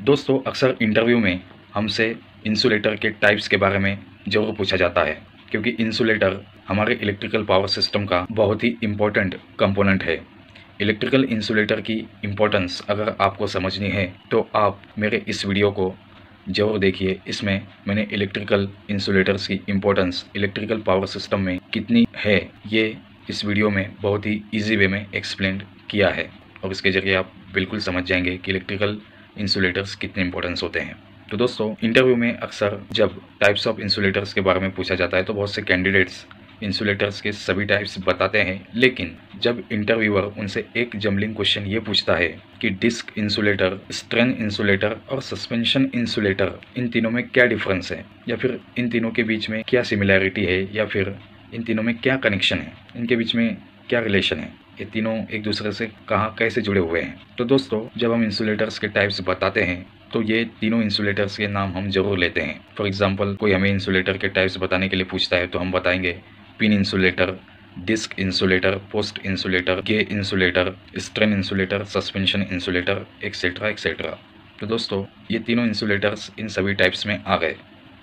दोस्तों, अक्सर इंटरव्यू में हमसे इंसुलेटर के टाइप्स के बारे में ज़रूर पूछा जाता है, क्योंकि इंसुलेटर हमारे इलेक्ट्रिकल पावर सिस्टम का बहुत ही इम्पोर्टेंट कंपोनेंट है। इलेक्ट्रिकल इंसुलेटर की इम्पोर्टेंस अगर आपको समझनी है तो आप मेरे इस वीडियो को ज़रूर देखिए। इसमें मैंने इलेक्ट्रिकल इंसुलेटर्स की इम्पोर्टेंस इलेक्ट्रिकल पावर सिस्टम में कितनी है, ये इस वीडियो में बहुत ही ईजी वे में एक्सप्लेन किया है, और इसके ज़रिए आप बिल्कुल समझ जाएंगे कि इलेक्ट्रिकल इंसुलेटर्स कितने इंपॉर्टेंस होते हैं। तो दोस्तों, इंटरव्यू में अक्सर जब टाइप्स ऑफ इंसुलेटर्स के बारे में पूछा जाता है तो बहुत से कैंडिडेट्स इंसुलेटर्स के सभी टाइप्स बताते हैं, लेकिन जब इंटरव्यूअर उनसे एक जमलिंग क्वेश्चन ये पूछता है कि डिस्क इंसुलेटर, स्ट्रेन इंसुलेटर और सस्पेंशन इंसुलेटर, इन तीनों में क्या डिफरेंस है, या फिर इन तीनों के बीच में क्या सिमिलैरिटी है, या फिर इन तीनों में क्या कनेक्शन है, इनके बीच में क्या रिलेशन है, ये तीनों एक दूसरे से कहाँ कैसे जुड़े हुए हैं। तो दोस्तों, जब हम इंसुलेटर्स के टाइप्स बताते हैं तो ये तीनों इंसुलेटर्स के नाम हम जरूर लेते हैं। फॉर एग्जांपल, कोई हमें इंसुलेटर के टाइप्स बताने के लिए पूछता है तो हम बताएंगे pin insulator, disk insulator, post insulator, guy insulator, strain insulator, suspension insulator, etcetera etcetera. तो दोस्तों, ये तीनों इंसुलेटर्स इन सभी टाइप्स में आ गए।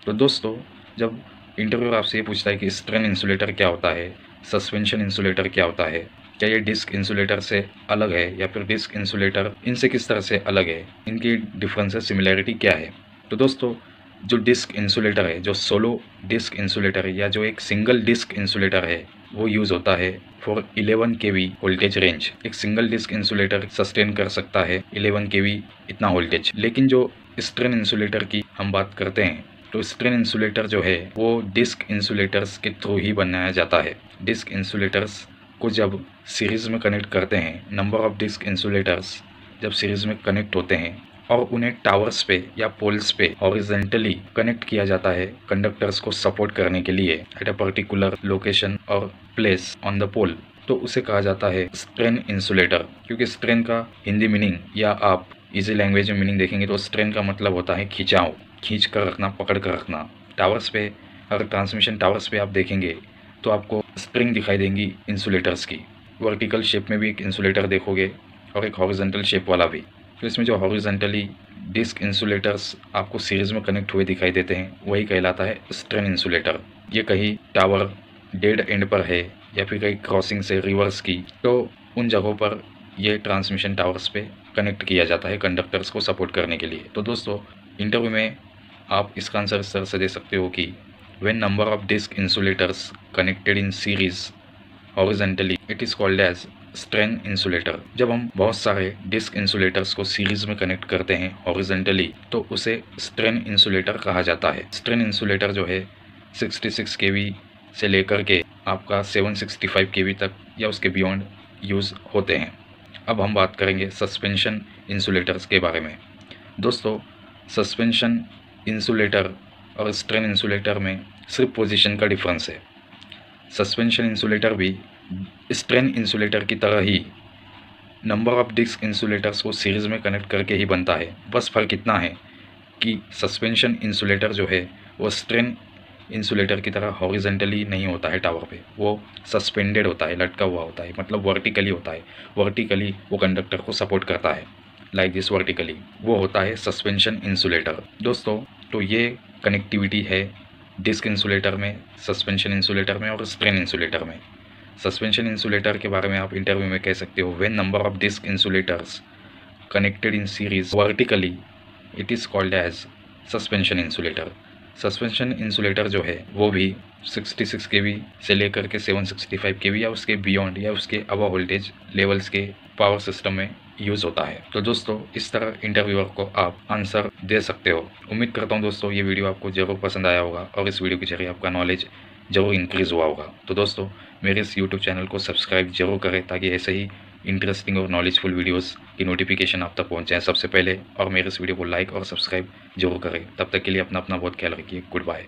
तो दोस्तों, जब इंटरव्यूअर आपसे ये पूछता है कि स्ट्रेन इंसुलेटर क्या होता है, सस्पेंशन इंसुलेटर क्या होता है, क्या ये डिस्क इंसुलेटर से अलग है, या फिर डिस्क इंसुलेटर इनसे किस तरह से अलग है, इनकी डिफरेंसेस, सिमिलैरिटी क्या है। तो दोस्तों, जो डिस्क इंसुलेटर है, जो सोलो डिस्क इंसुलेटर है, या जो एक सिंगल डिस्क इंसुलेटर है, वो यूज़ होता है फॉर 11 kV वोल्टेज रेंज। एक सिंगल डिस्क इंसुलेटर सस्टेन कर सकता है 11 kV इतना वोल्टेज। लेकिन जो स्ट्रेन इंसुलेटर की हम बात करते हैं, तो स्ट्रेन इंसुलेटर जो है वो डिस्क इंसुलेटर्स के थ्रू ही बनाया जाता है। डिस्क इंसुलेटर्स को जब सीरीज़ में कनेक्ट करते हैं, नंबर ऑफ डिस्क इंसुलेटर्स जब सीरीज़ में कनेक्ट होते हैं और उन्हें टावर्स पे या पोल्स पे हॉरिजॉन्टली कनेक्ट किया जाता है कंडक्टर्स को सपोर्ट करने के लिए एट अ पर्टिकुलर लोकेशन और प्लेस ऑन द पोल, तो उसे कहा जाता है स्ट्रेन इंसुलेटर। क्योंकि स्ट्रेन का हिंदी मीनिंग, या आप इजी लैंग्वेज में मीनिंग देखेंगे तो स्ट्रेन का मतलब होता है खिंचाव, खींच कर रखना, पकड़ कर रखना। टावर्स पे, अगर ट्रांसमिशन टावर्स पे आप देखेंगे तो आपको स्प्रिंग दिखाई देंगी इंसुलेटर्स की। वर्टिकल शेप में भी एक इंसुलेटर देखोगे और एक हॉरिजॉन्टल शेप वाला भी। तो इसमें जो हॉरिजॉन्टली डिस्क इंसुलेटर्स आपको सीरीज में कनेक्ट हुए दिखाई देते हैं, वही कहलाता है स्ट्रेन इंसुलेटर। ये कहीं टावर डेड एंड पर है, या फिर कहीं क्रॉसिंग से रिवर्स की, तो उन जगहों पर ये ट्रांसमिशन टावर्स पे कनेक्ट किया जाता है कंडक्टर्स को सपोर्ट करने के लिए। तो दोस्तों, इंटरव्यू में आप इसका आंसर इस तरह से दे सकते हो कि when number of disk insulators connected in series horizontally it is called as strain insulator। जब हम बहुत सारे डिस्क इंसुलेटर्स को सीरीज में कनेक्ट करते हैं हॉरिजॉन्टली, तो उसे स्ट्रेन इंसुलेटर कहा जाता है। स्ट्रेन इंसुलेटर जो है 66 kV से लेकर के आपका 765 kV तक या उसके बियॉन्ड यूज़ होते हैं। अब हम बात करेंगे सस्पेंशन इंसुलेटर्स के बारे में। दोस्तों, सस्पेंशन इंसुलेटर और स्ट्रेन इंसुलेटर में सिर्फ पोजीशन का डिफरेंस है। सस्पेंशन इंसुलेटर भी स्ट्रेन इंसुलेटर की तरह ही नंबर ऑफ डिस्क इंसुलेटर्स को सीरीज़ में कनेक्ट करके ही बनता है। बस फ़र्क इतना है कि सस्पेंशन इंसुलेटर जो है वो स्ट्रेन इंसुलेटर की तरह हॉरिजॉन्टली नहीं होता है टावर पे, वो सस्पेंडेड होता है, लटका हुआ होता है, मतलब वर्टिकली होता है। वर्टिकली वो कंडक्टर को सपोर्ट करता है, लाइक दिस वर्टिकली, वो होता है सस्पेंशन इंसुलेटर। दोस्तों, तो ये कनेक्टिविटी है डिस्क इंसुलेटर में, सस्पेंशन इंसुलेटर में और स्ट्रेन इंसुलेटर में। सस्पेंशन इंसुलेटर के बारे में आप इंटरव्यू में कह सकते हो when number of disc insulators connected in series vertically it is called as suspension insulator. Suspension insulator जो है वो भी 66 kV से लेकर के 765 kV या उसके बियॉन्ड या उसके अबव वोल्टेज लेवल्स के पावर सिस्टम में यूज़ होता है। तो दोस्तों, इस तरह इंटरव्यूअर को आप आंसर दे सकते हो। उम्मीद करता हूँ दोस्तों ये वीडियो आपको ज़रूर पसंद आया होगा और इस वीडियो के जरिए आपका नॉलेज ज़रूर इंक्रीज़ हुआ होगा। तो दोस्तों, मेरे इस यूट्यूब चैनल को सब्सक्राइब जरूर करें ताकि ऐसे ही इंटरेस्टिंग और नॉलेजफुल वीडियोस की नोटिफिकेशन आप तक पहुँच जाए सबसे पहले, और मेरे इस वीडियो को लाइक और सब्सक्राइब जरूर करें। तब तक के लिए अपना बहुत ख्याल रखिए। Good bye.